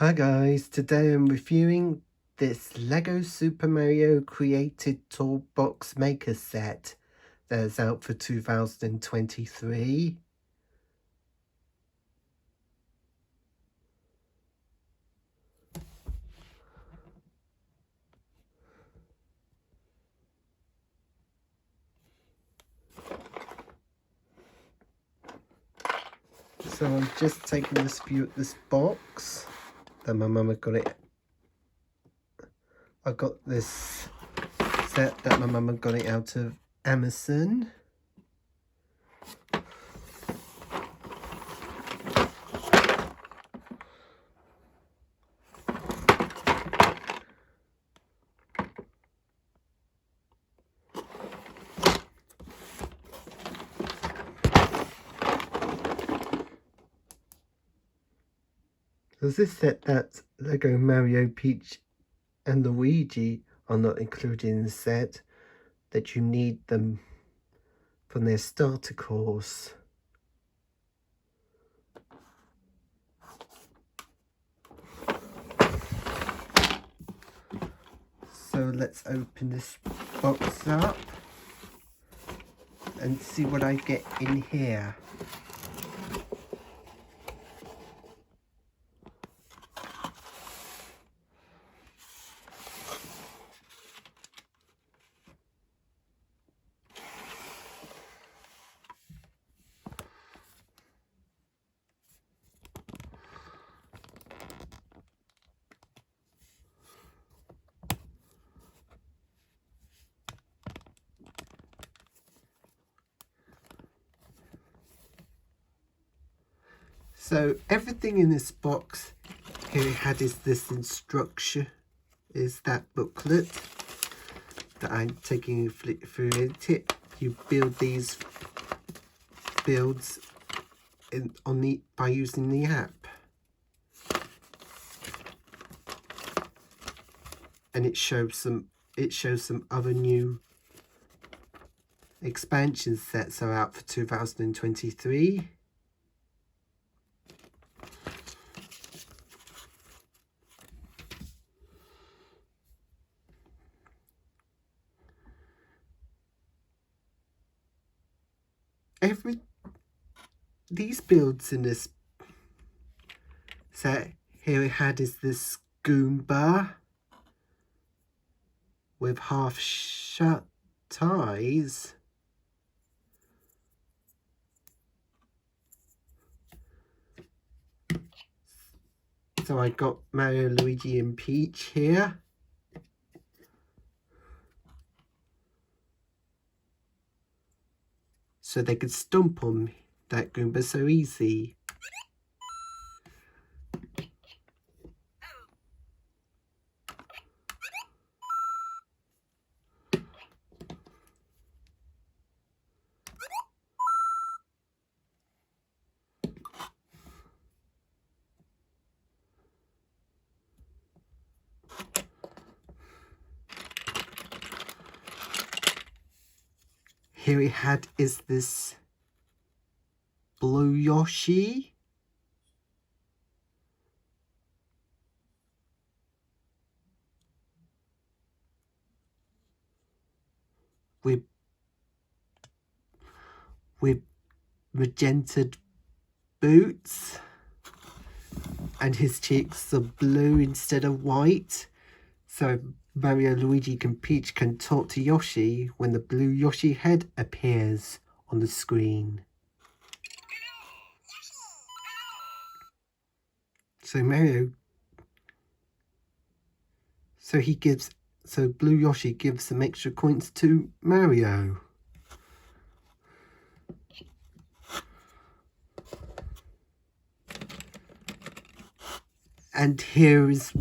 Hi guys, today I'm reviewing this Lego Super Mario Created Toolbox Maker Set that is out for 2023. So I'm just taking this view at this box that my mama got it. I got this set that my mama got it out of Amazon. Does this set that Lego Mario, Peach and Luigi are not included in the set, that you need them from their starter course. So let's open this box up and see what I get in here. So everything in this box here it had is this instruction, is that booklet that I'm taking you through it. You build these builds by using the app, and it shows some other new expansion sets are out for 2023. These builds in this set here it had is this Goomba with half shut eyes. So I got Mario, Luigi and Peach here. So they could stomp on that Goomba so easy. Here we had is this blue Yoshi. With magenta boots, and his cheeks are blue instead of white. So Mario, Luigi and Peach can talk to Yoshi when the blue Yoshi head appears on the screen. So blue Yoshi gives some extra coins to Mario. And here's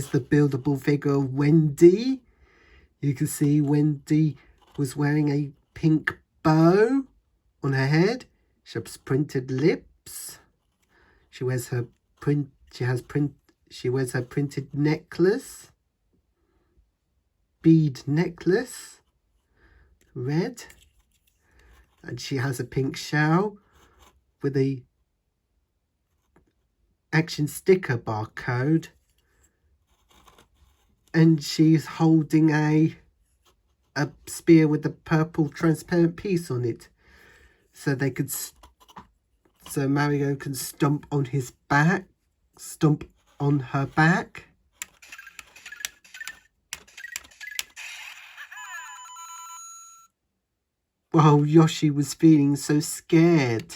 the buildable figure of Wendy. You can see Wendy was wearing a pink bow on her head. She has printed lips. She wears her printed necklace. Bead necklace. Red. And she has a pink shell with action sticker barcode, and she's holding a spear with a purple transparent piece on it, so Mario can stomp on her back. While Yoshi was feeling so scared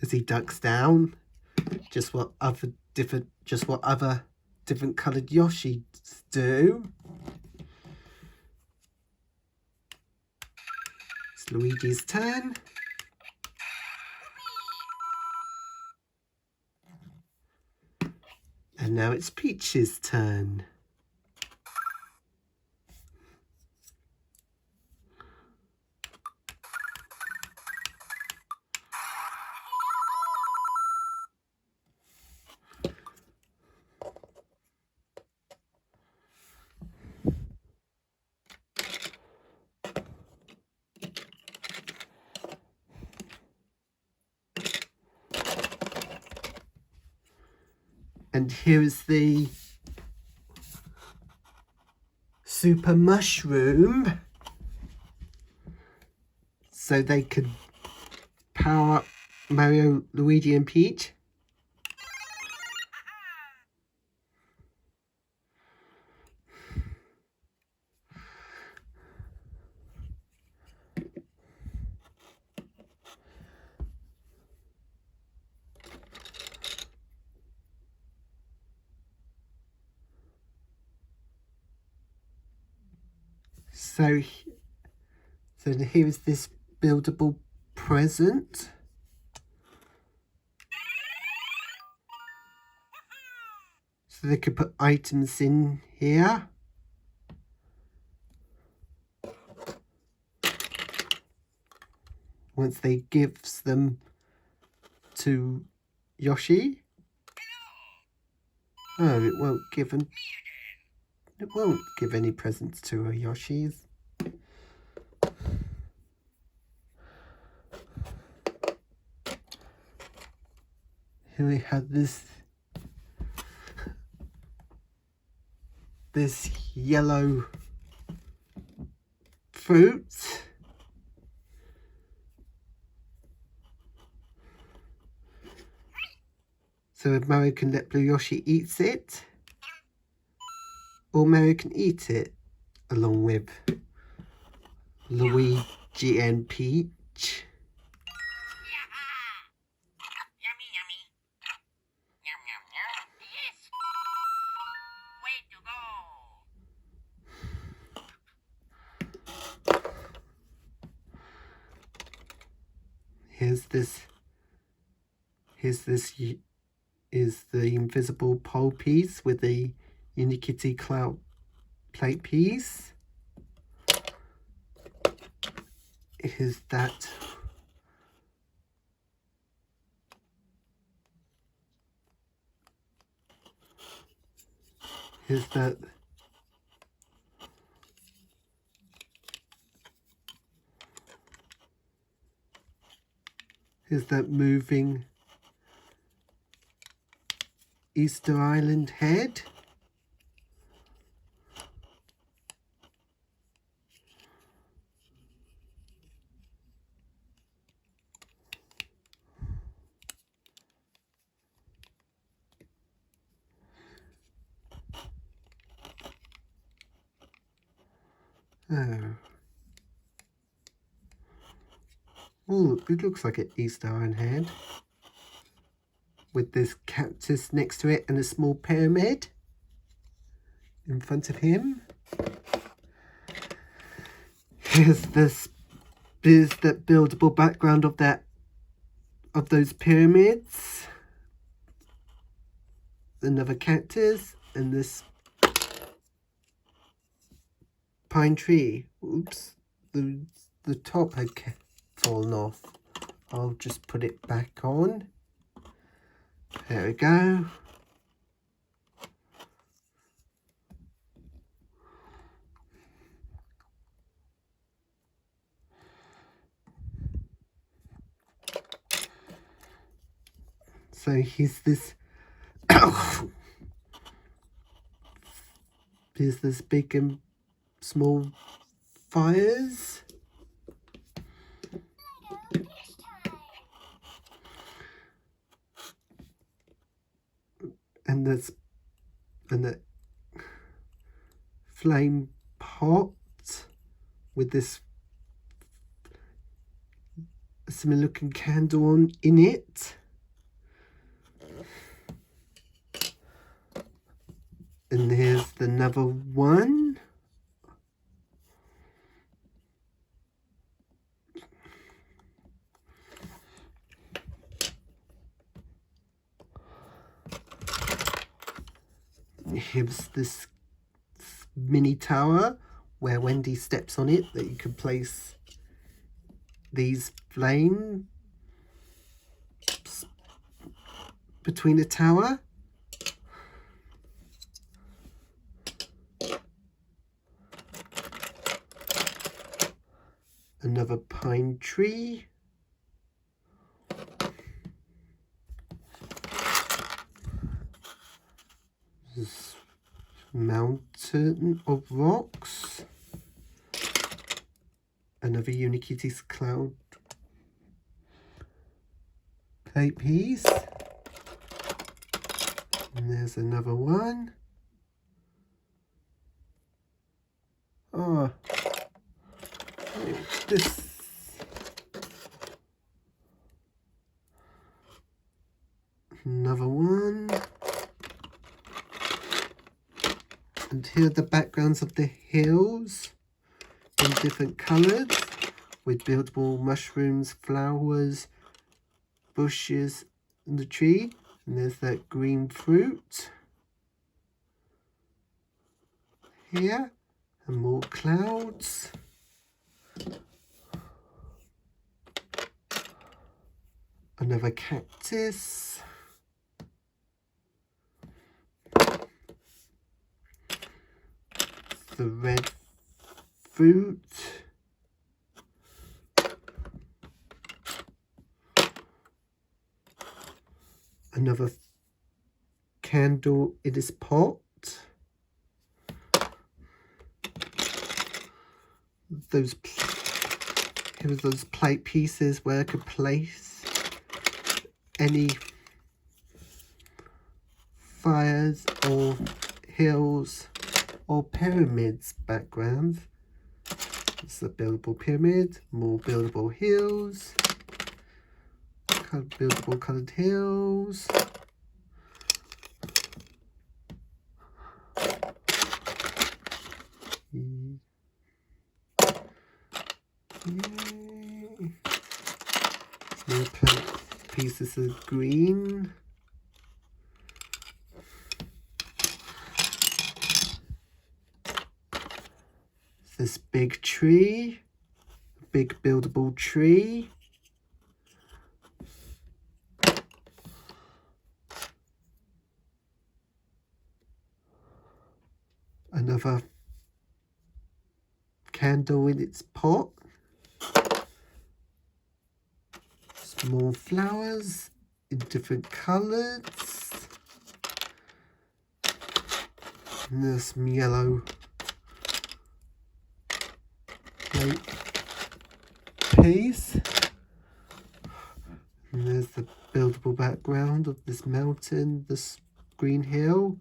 as he ducks down, just what other different coloured Yoshis do. It's Luigi's turn. And now it's Peach's turn. And here is the Super Mushroom, so they can power up Mario, Luigi and Peach. So here's this buildable present. So they could put items in here. Once they gives them to Yoshi. Oh, it won't give any presents to her Yoshis. Here we have this yellow fruit. So Mario can let Blue Yoshi eats it, or Mario can eat it along with Luigi and Peach. Yummy, yummy. Yum, yum, yum. Yes. Way to go. Here's is the invisible pole piece with the Unikitty cloud plate piece. Here's that. Here's that. Here's that moving Easter Island head. Oh. Oh, it looks like an Easter Island head with this cactus next to it and a small pyramid in front of him. Here's that buildable background of those pyramids. Another cactus and this pine tree. Oops, the top had fallen off. I'll just put it back on. There we go. So here's this here's this big and small fires. And the flame pot with this similar looking candle in it. And here's another one. Here's this mini tower where Wendy steps on it, that you can place these flames between the tower. Another pine tree. This mountain of rocks. Another Unikitty's cloud plate piece. And there's another one. Oh, this. Another one. And here are the backgrounds of the hills in different colours with buildable mushrooms, flowers, bushes and the tree. And there's that green fruit here, and more clouds. Another cactus. The red fruit. Another candle in this pot. Here are those plate pieces where I could place any fires or hills or pyramids backgrounds. It's a buildable pyramid, more buildable hills, buildable coloured hills. More pieces of green. This big tree, big buildable tree. Another candle in its pot. Small flowers in different colours. And there's some yellow plate piece. And there's the buildable background of this mountain, this green hill.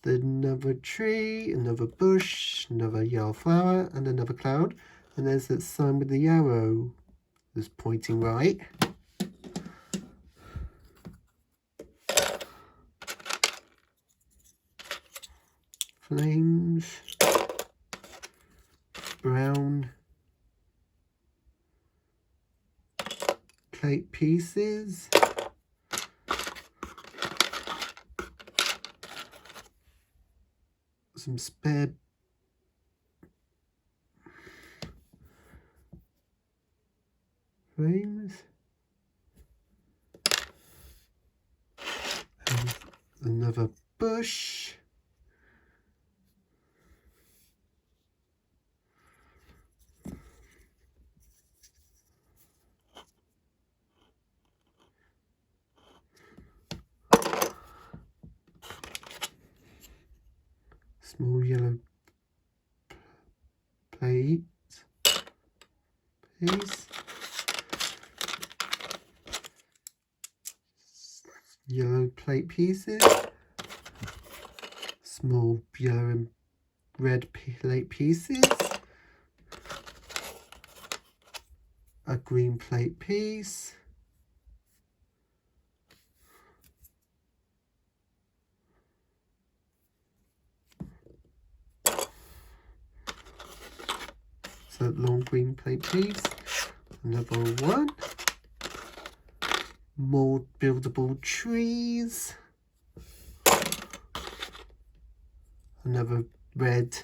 Another tree, another bush, another yellow flower, and another cloud. And there's that sign with the arrow that's pointing right. Flames. Brown plate pieces. Some spare frames. And another bush. small yellow plate piece, yellow plate pieces, small yellow and red plate pieces, a green plate piece, so long green plate piece, another one, more buildable trees, another red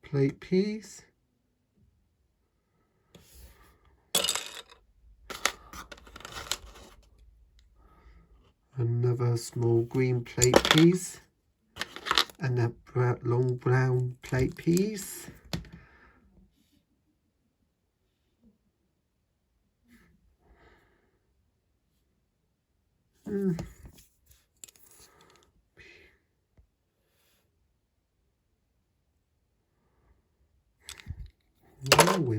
plate piece, another small green plate piece, and a long brown plate piece, Oh,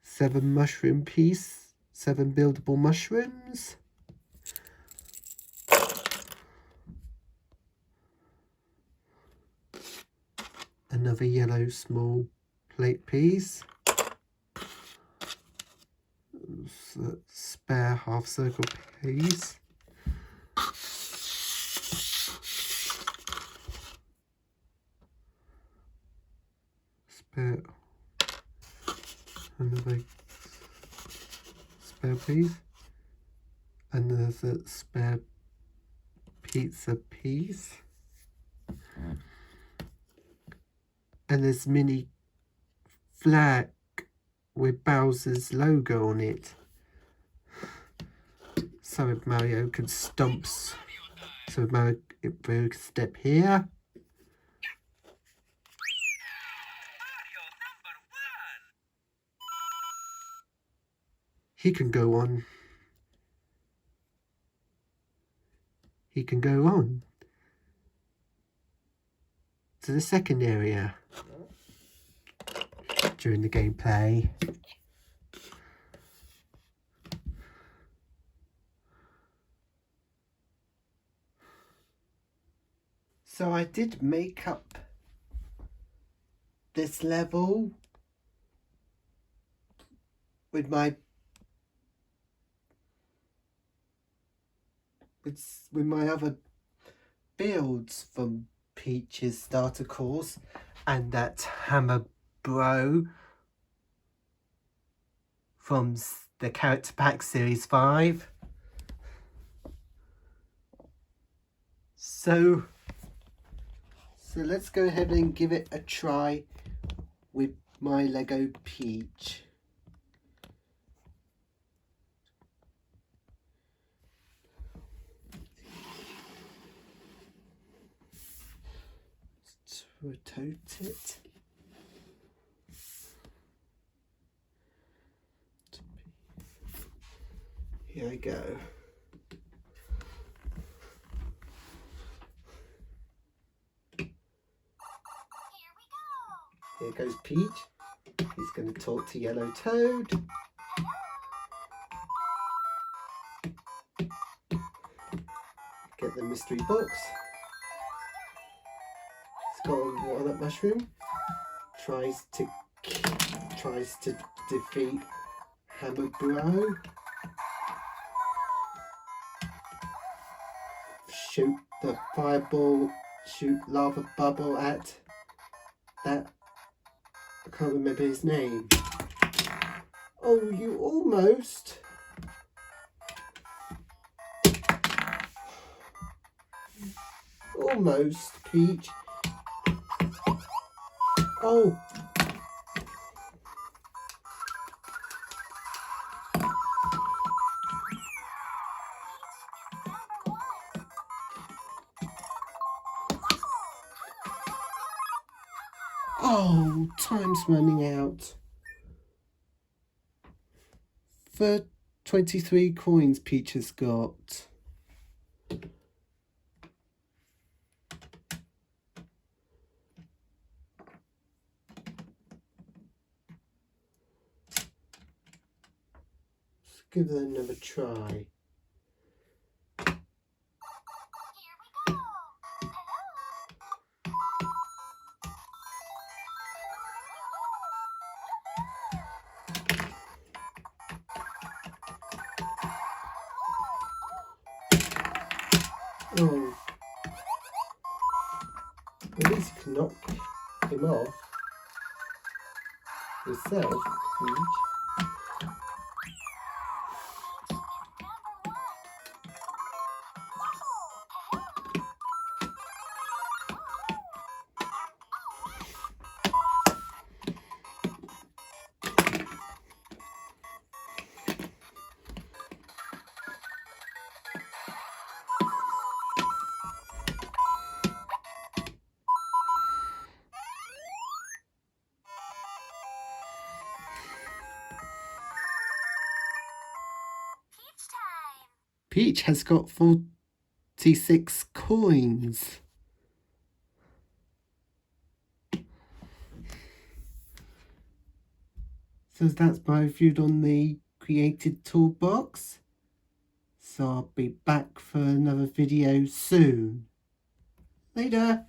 7 mushroom piece, 7 buildable mushrooms, another yellow small plate piece, spare half circle piece, spare, another spare piece, another spare pizza piece, and this mini flag with Bowser's logo on it, so if Mario can stomp, so Mario can step here, he can go on. He can go on to the second area during the gameplay. So I did make up this level with my other builds from Peach's starter course and that Hammer Bro from the Character Pack Series 5. So let's go ahead and give it a try with my Lego Peach. Let's rotate it. Here I go. Here goes Peach. He's going to talk to Yellow Toad. Get the mystery box. He's got a walnut mushroom. Tries to defeat Hammer Bro. Shoot the fireball. Shoot lava bubble at that. I can't remember his name. Oh, you almost. Almost, Peach. Oh. Oh, time's running out. For 23 coins Peach has got. Let's give it another try. Oh. At least you can knock him off yourself, Peach. Peach has got 46 coins. So that's my review on the created toolbox. So I'll be back for another video soon. Later.